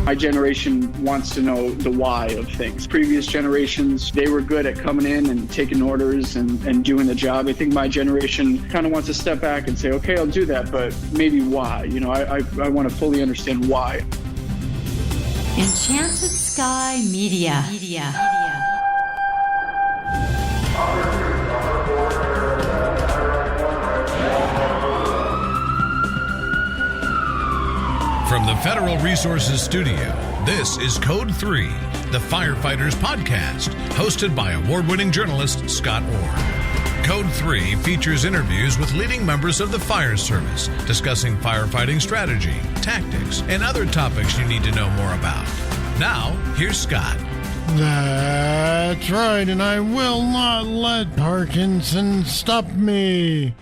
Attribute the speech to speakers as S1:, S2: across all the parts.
S1: My generation wants to know the why of things. Previous generations, they were good at coming in and taking orders and doing the job. I think my generation kind of wants to step back and say, okay, I'll do that, but maybe why? You know, I want to fully understand why.
S2: Enchanted Sky Media.
S3: From the Federal Resources Studio, this is Code 3, the Firefighters podcast, hosted by award-winning journalist Scott Orr. Code 3 features interviews with leading members of the fire service, discussing firefighting strategy, tactics, and other topics you need to know more about. Now, here's Scott.
S4: That's right, and I will not let Parkinson stop me.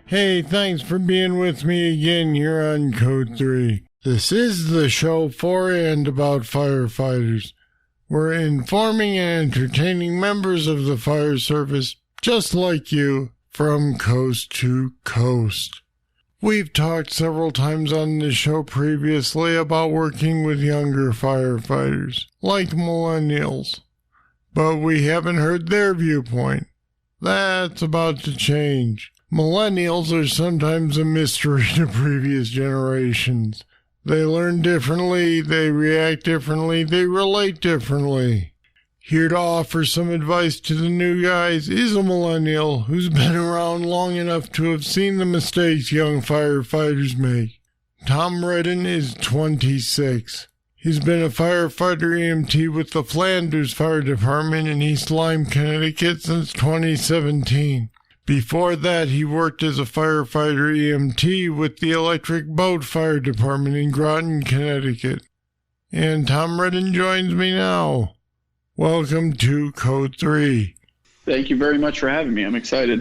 S4: Hey, thanks for being with me again here on Code 3. This is the show for and about firefighters. We're informing and entertaining members of the fire service, just like you, from coast to coast. We've talked several times on this show previously about working with younger firefighters, like millennials. But we haven't heard their viewpoint. That's about to change. Millennials are sometimes a mystery to previous generations. They learn differently, they react differently, they relate differently. Here to offer some advice to the new guys is a millennial who's been around long enough to have seen the mistakes young firefighters make. Tom Redden is 26. He's been a firefighter EMT with the Flanders Fire Department in East Lyme, Connecticut since 2017. Before that, he worked as a firefighter EMT with the Electric Boat Fire Department in Groton, Connecticut. And Tom Redden joins me now. Welcome to Code 3.
S1: Thank you very much for having me. I'm excited.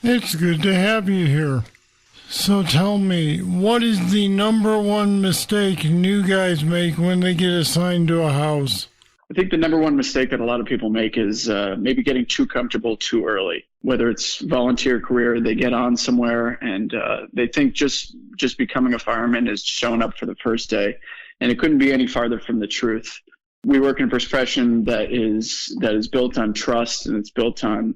S4: It's good to have you here. So tell me, what is the number one mistake new guys make when they get assigned to a house?
S1: I think the number one mistake that a lot of people make is maybe getting too comfortable too early. Whether it's volunteer career, they get on somewhere and they think just becoming a fireman is showing up for the first day. And it couldn't be any farther from the truth. We work in a profession that is built on trust, and it's built on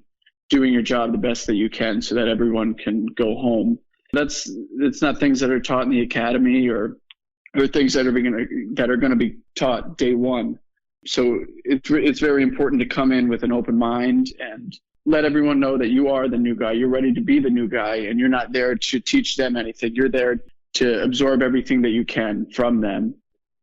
S1: doing your job the best that you can so that everyone can go home. It's not things that are taught in the academy or things that are going to be taught day one. So it's very important to come in with an open mind and let everyone know that you are the new guy. You're ready to be the new guy, and you're not there to teach them anything. You're there to absorb everything that you can from them.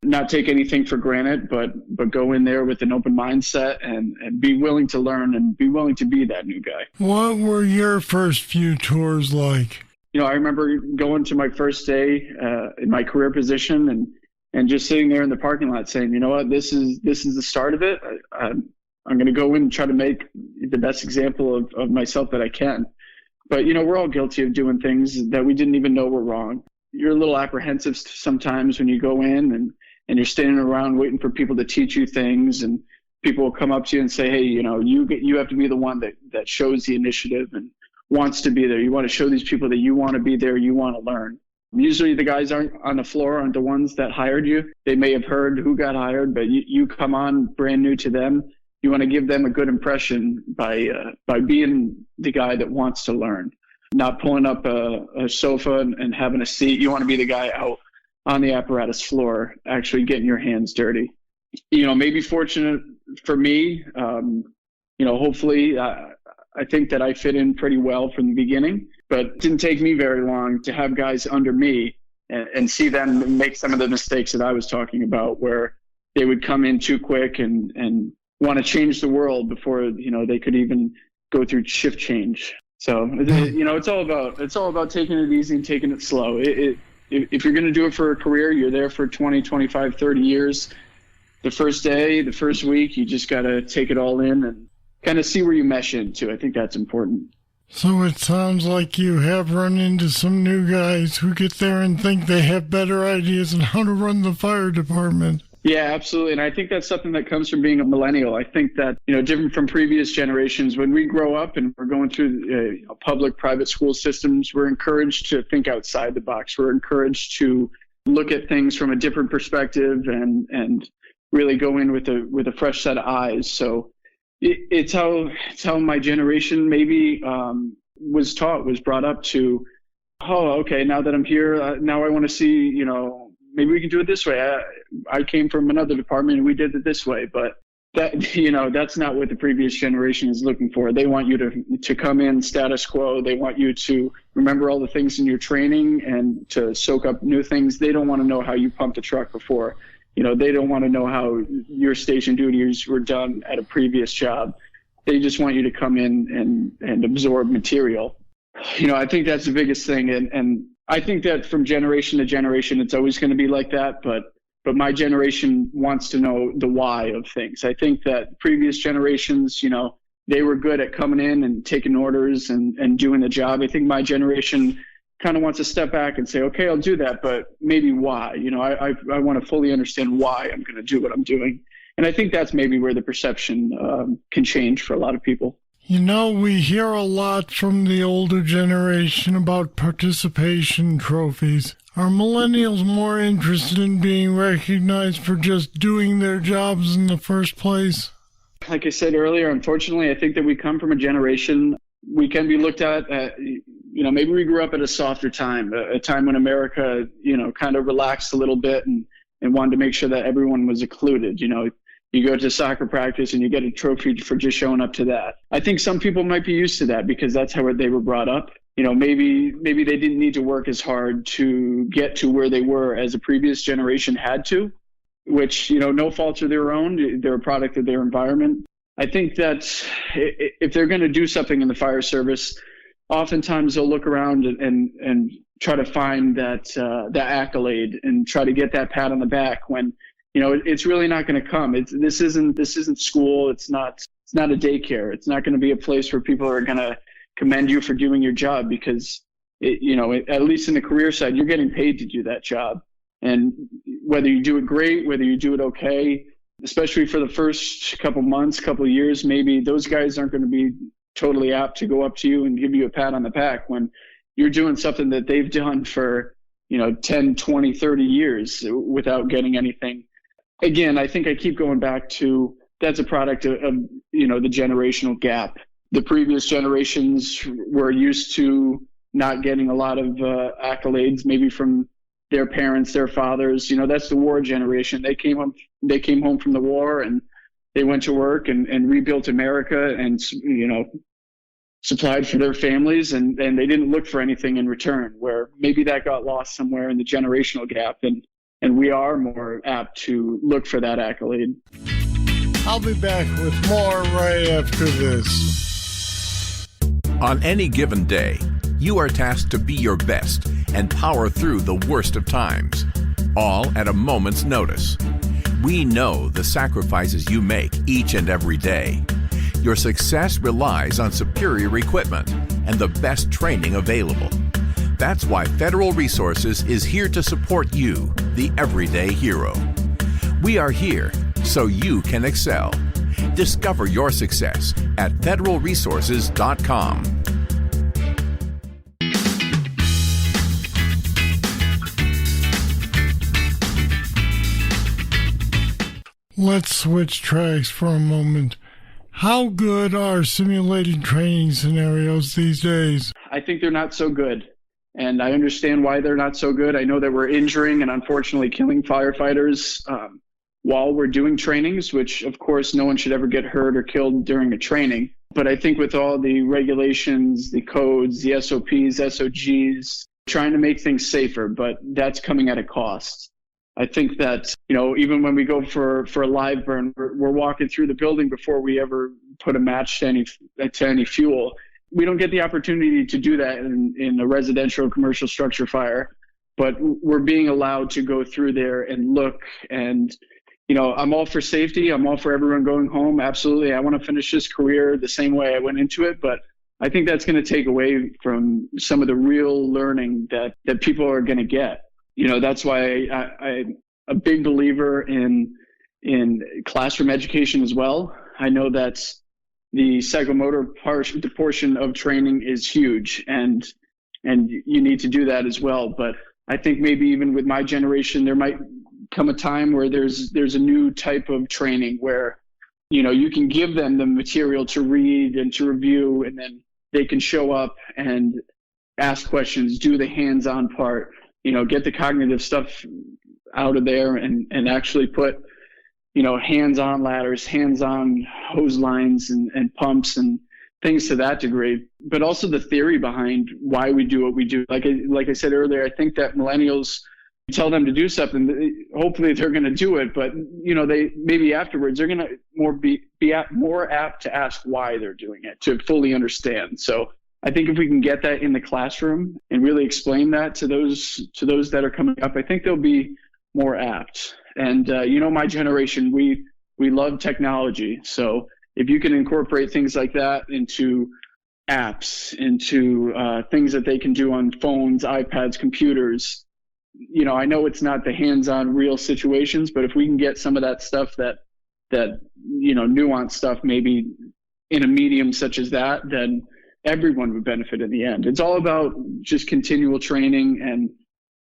S1: Not take anything for granted, but go in there with an open mindset and be willing to learn and be willing to be that new guy.
S4: What were your first few tours like?
S1: You know, I remember going to my first day in my career position and just sitting there in the parking lot saying, you know what, this is the start of it. I'm going to go in and try to make the best example of myself that I can. But, you know, we're all guilty of doing things that we didn't even know were wrong. You're a little apprehensive sometimes when you go in and you're standing around waiting for people to teach you things, and people will come up to you and say, hey, you know, you have to be the one that shows the initiative and wants to be there. You want to show these people that you want to be there, you want to learn. Usually the guys aren't on the floor, aren't the ones that hired you. They may have heard who got hired, but you come on brand new to them. You want to give them a good impression by being the guy that wants to learn, not pulling up a sofa and having a seat. You want to be the guy out on the apparatus floor, actually getting your hands dirty. You know, maybe fortunate for me, you know, hopefully I think that I fit in pretty well from the beginning, but it didn't take me very long to have guys under me and see them make some of the mistakes that I was talking about, where they would come in too quick and want to change the world before, you know, they could even go through shift change. So, you know, it's all about taking it easy and taking it slow. If you're going to do it for a career, you're there for 20, 25, 30 years. The first day, the first week, you just got to take it all in and kind of see where you mesh into. I think that's important.
S4: So it sounds like you have run into some new guys who get there and think they have better ideas on how to run the fire department.
S1: Yeah, absolutely. And I think that's something that comes from being a millennial. I think that, you know, different from previous generations, when we grow up and we're going through public, private school systems, we're encouraged to think outside the box. We're encouraged to look at things from a different perspective and really go in with a fresh set of eyes. So it's how my generation maybe was brought up to, oh, okay, now that I'm here, now I want to see, maybe we can do it this way. I came from another department and we did it this way, but that, that's not what the previous generation is looking for. They want you to come in status quo. They want you to remember all the things in your training and to soak up new things. They don't want to know how you pumped a truck before. They don't want to know how your station duties were done at a previous job. They just want you to come in and absorb material. I think that's the biggest thing. And I think that from generation to generation, it's always going to be like that. But my generation wants to know the why of things. I think that previous generations, they were good at coming in and taking orders and doing the job. I think my generation kind of wants to step back and say, okay, I'll do that, but maybe why? I want to fully understand why I'm going to do what I'm doing. And I think that's maybe where the perception can change for a lot of people.
S4: We hear a lot from the older generation about participation trophies. Are millennials more interested in being recognized for just doing their jobs in the first place?
S1: Like I said earlier, unfortunately, I think that we come from a generation, we can be looked at, maybe we grew up at a softer time, a time when America, kind of relaxed a little bit and wanted to make sure that everyone was included. You go to soccer practice and you get a trophy for just showing up to that. I think some people might be used to that because that's how they were brought up. Maybe they didn't need to work as hard to get to where they were as a previous generation had to, which, no fault of their own. They're a product of their environment. I think that if they're going to do something in the fire service, oftentimes they'll look around and try to find that accolade and try to get that pat on the back when, it's really not going to come. This isn't school. It's not a daycare. It's not going to be a place where people are going to commend you for doing your job because, at least in the career side, you're getting paid to do that job. And whether you do it great, whether you do it okay, especially for the first couple months, couple of years, maybe those guys aren't going to be totally apt to go up to you and give you a pat on the back when you're doing something that they've done for, 10, 20, 30 years without getting anything. Again, I think I keep going back to that's a product of the generational gap. The previous generations were used to not getting a lot of accolades, maybe from their parents, their fathers. That's the war generation. They came home from the war and they went to work and rebuilt America and, supplied for their families and they didn't look for anything in return, where maybe that got lost somewhere in the generational gap. And we are more apt to look for that accolade.
S4: I'll be back with more right after this.
S5: On any given day, you are tasked to be your best and power through the worst of times, all at a moment's notice. We know the sacrifices you make each and every day. Your success relies on superior equipment and the best training available. That's why Federal Resources is here to support you, the everyday hero. We are here so you can excel. Discover your success at federalresources.com.
S4: Let's switch tracks for a moment. How good are simulated training scenarios these days?
S1: I think they're not so good. And I understand why they're not so good. I know that we're injuring and unfortunately killing firefighters while we're doing trainings, which of course no one should ever get hurt or killed during a training. But I think with all the regulations, the codes, the SOPs, SOGs, trying to make things safer, but that's coming at a cost. I think that, even when we go for a live burn, we're walking through the building before we ever put a match to any fuel. We don't get the opportunity to do that in a residential or commercial structure fire, but we're being allowed to go through there and look. And, I'm all for safety. I'm all for everyone going home. Absolutely. I want to finish this career the same way I went into it. But I think that's going to take away from some of the real learning that people are going to get. That's why I'm a big believer in classroom education as well. I know that the psychomotor portion of training is huge, and you need to do that as well. But I think maybe even with my generation, there might come a time where there's a new type of training where, you can give them the material to read and to review, and then they can show up and ask questions, do the hands-on part, get the cognitive stuff out of there and actually put, hands-on ladders, hands-on hose lines and pumps and things to that degree, but also the theory behind why we do what we do. Like I said earlier, I think that millennials, you tell them to do something, hopefully they're going to do it, but they maybe afterwards they're going to be more apt to ask why they're doing it, to fully understand. So I think if we can get that in the classroom and really explain that to those that are coming up, I think they'll be more apt. And my generation, we love technology, so if you can incorporate things like that into apps, into things that they can do on phones, iPads, computers, I know it's not the hands-on real situations, but if we can get some of that stuff that nuanced stuff maybe in a medium such as that, then everyone would benefit in the end. It's all about just continual training and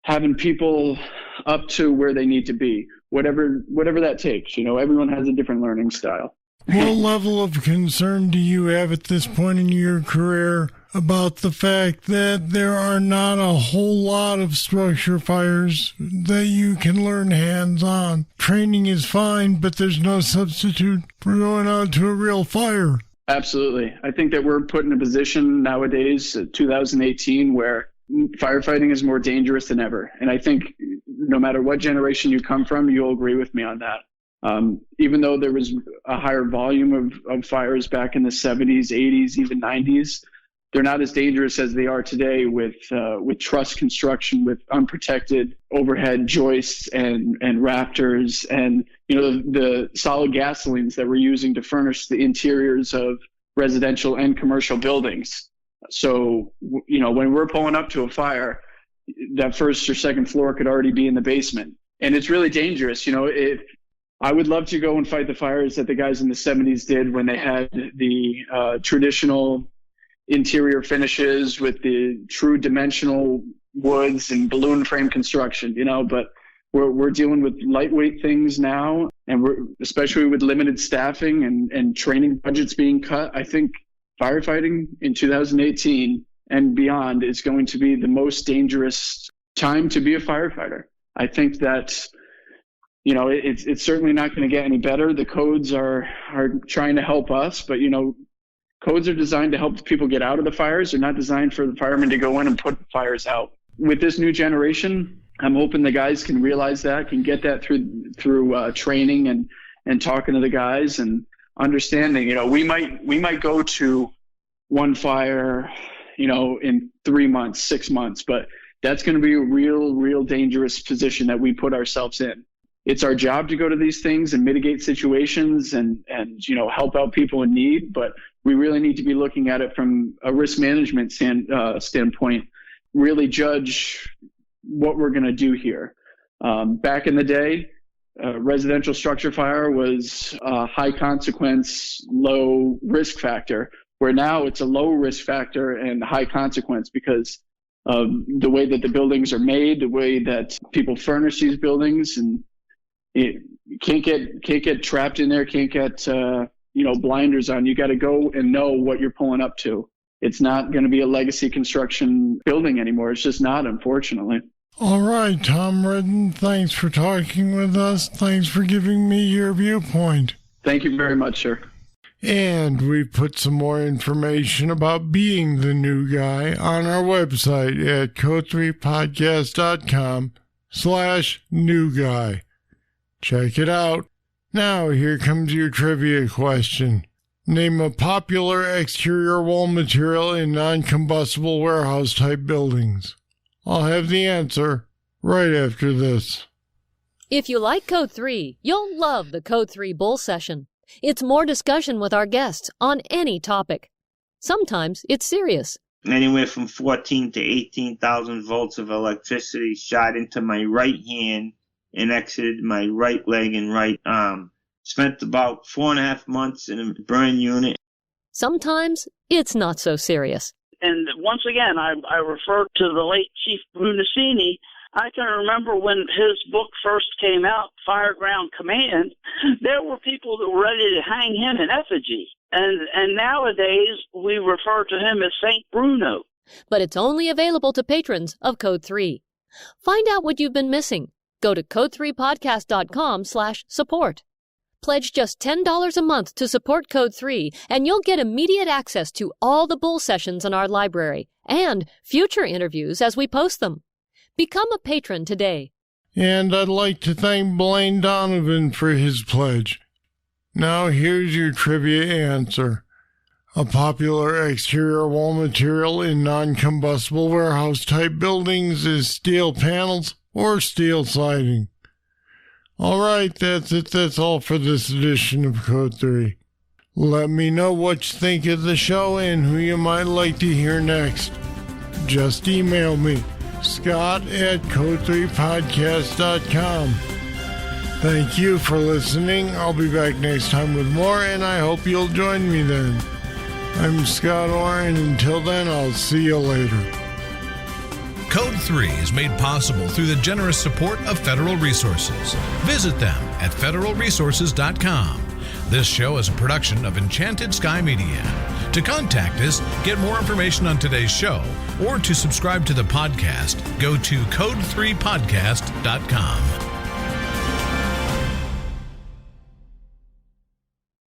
S1: having people up to where they need to be, whatever that takes. Everyone has a different learning style.
S4: What level of concern do you have at this point in your career about the fact that there are not a whole lot of structure fires that you can learn hands-on? Training is fine, but there's no substitute for going out to a real fire.
S1: Absolutely. I think that we're put in a position nowadays, 2018, where firefighting is more dangerous than ever. And I think no matter what generation you come from, you'll agree with me on that. Even though there was a higher volume of fires back in the 70s, 80s, even 90s, they're not as dangerous as they are today with truss construction, with unprotected overhead joists and rafters, and the solid gasolines that we're using to furnish the interiors of residential and commercial buildings. So when we're pulling up to a fire, that first or second floor could already be in the basement, and it's really dangerous. I would love to go and fight the fires that the guys in the 70s did when they had the traditional interior finishes with the true dimensional woods and balloon frame construction, but we're dealing with lightweight things now, and we're especially with limited staffing and training budgets being cut. I think firefighting in 2018 and beyond is going to be the most dangerous time to be a firefighter. I think that it's certainly not going to get any better. The codes are trying to help us, but codes are designed to help people get out of the fires. They're not designed for the firemen to go in and put fires out. With this new generation, I'm hoping the guys can realize that, can get that through training and talking to the guys and understanding. We might go to one fire, in 3 months, 6 months, but that's going to be a real dangerous position that we put ourselves in. It's our job to go to these things and mitigate situations and help out people in need, but we really need to be looking at it from a risk management standpoint, really judge what we're going to do here. Back in the day, residential structure fire was a high consequence, low risk factor, where now it's a low risk factor and high consequence because of the way that the buildings are made, the way that people furnish these buildings, and it can't get trapped in there, can't get blinders on. You got to go and know what you're pulling up to. It's not going to be a legacy construction building anymore. It's just not, unfortunately.
S4: All right, Tom Redden, thanks for talking with us. Thanks for giving me your viewpoint.
S1: Thank you very much, sir.
S4: And we put some more information about being the new guy on our website at code3podcast.com/new guy. Check it out. Now, here comes your trivia question. Name a popular exterior wall material in non-combustible warehouse-type buildings. I'll have the answer right after this.
S6: If you like Code 3, you'll love the Code 3 Bull Session. It's more discussion with our guests on any topic. Sometimes it's serious.
S7: Anywhere from 14 to 18,000 volts of electricity shot into my right hand and exited my right leg and right arm. Spent about 4.5 months in a burn unit.
S6: Sometimes it's not so serious.
S8: And once again, I refer to the late Chief Brunacini I can remember when his book first came out, Fireground Command, there were people that were ready to hang him in effigy. And nowadays, we refer to him as St. Bruno.
S6: But it's only available to patrons of Code 3. Find out what you've been missing. Go to code3podcast.com/support. Pledge just $10 a month to support Code 3, and you'll get immediate access to all the bull sessions in our library and future interviews as we post them. Become a patron today.
S4: And I'd like to thank Blaine Donovan for his pledge. Now here's your trivia answer. A popular exterior wall material in non-combustible warehouse-type buildings is steel panels or steel siding. All right, that's it. That's all for this edition of Code 3. Let me know what you think of the show and who you might like to hear next. Just email me, scott@code3podcast.com. Thank you for listening. I'll be back next time with more, and I hope you'll join me then. I'm Scott Orr, and until then, I'll see you later.
S3: Code 3 is made possible through the generous support of Federal Resources. Visit them at federalresources.com. This show is a production of Enchanted Sky Media. To contact us, get more information on today's show, or to subscribe to the podcast, go to code3podcast.com.